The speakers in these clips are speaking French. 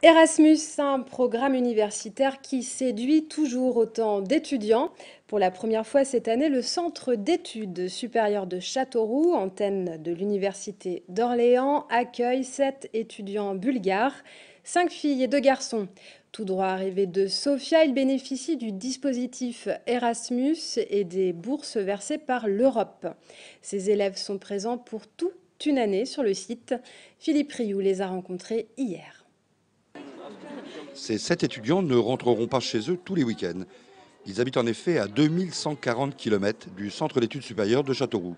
Erasmus, un programme universitaire qui séduit toujours autant d'étudiants. Pour la première fois cette année, le Centre d'études supérieures de Châteauroux, antenne de l'Université d'Orléans, accueille 7 étudiants bulgares, 5 filles et 2 garçons. Tout droit arrivés de Sofia, ils bénéficient du dispositif Erasmus et des bourses versées par l'Europe. Ces élèves sont présents pour toute une année sur le site. Philippe Rioux les a rencontrés hier. Ces 7 étudiants ne rentreront pas chez eux tous les week-ends. Ils habitent en effet à 2140 km du centre d'études supérieures de Châteauroux.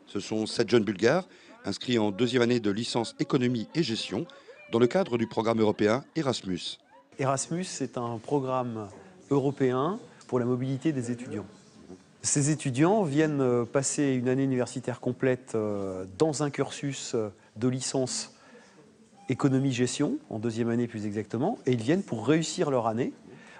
Ce sont 7 jeunes Bulgares inscrits en deuxième année de licence économie et gestion dans le cadre du programme européen Erasmus. Erasmus, c'est un programme européen pour la mobilité des étudiants. Ces étudiants viennent passer une année universitaire complète dans un cursus de licence économie-gestion, en deuxième année plus exactement, et ils viennent pour réussir leur année,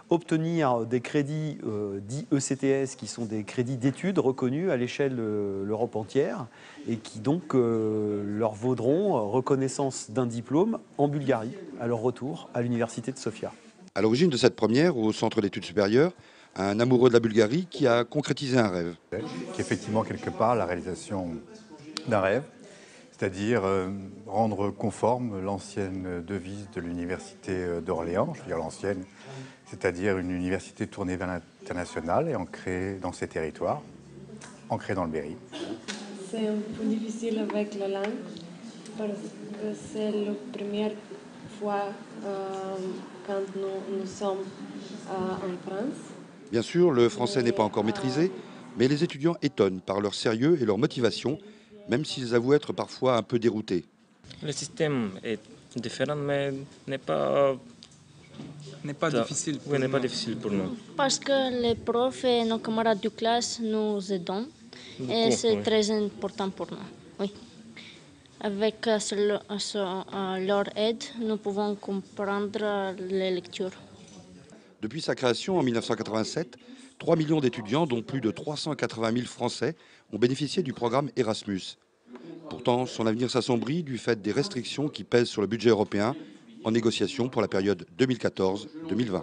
obtenir des crédits dits ECTS, qui sont des crédits d'études reconnus à l'échelle de l'Europe entière, et qui donc leur vaudront reconnaissance d'un diplôme en Bulgarie, à leur retour à l'université de Sofia. À l'origine de cette première au centre d'études supérieures, un amoureux de la Bulgarie qui a concrétisé un rêve. Qui est effectivement quelque part la réalisation d'un rêve, c'est-à-dire rendre conforme l'ancienne devise de l'université d'Orléans, je veux dire l'ancienne, c'est-à-dire une université tournée vers l'international et ancrée dans ses territoires, ancrée dans le Berry. C'est un peu difficile avec la langue parce que c'est la première fois quand nous sommes en France. Bien sûr, le français n'est pas encore maîtrisé, mais les étudiants étonnent par leur sérieux et leur motivation, même s'ils avouent être parfois un peu déroutés. Le système est différent, mais n'est pas difficile. Oui, n'est pas difficile pour nous. Parce que les profs et nos camarades de classe nous aident et c'est très important pour nous. Oui. Avec leur aide, nous pouvons comprendre les lectures. Depuis sa création en 1987, 3 millions d'étudiants, dont plus de 380 000 Français, ont bénéficié du programme Erasmus. Pourtant, son avenir s'assombrit du fait des restrictions qui pèsent sur le budget européen en négociation pour la période 2014-2020.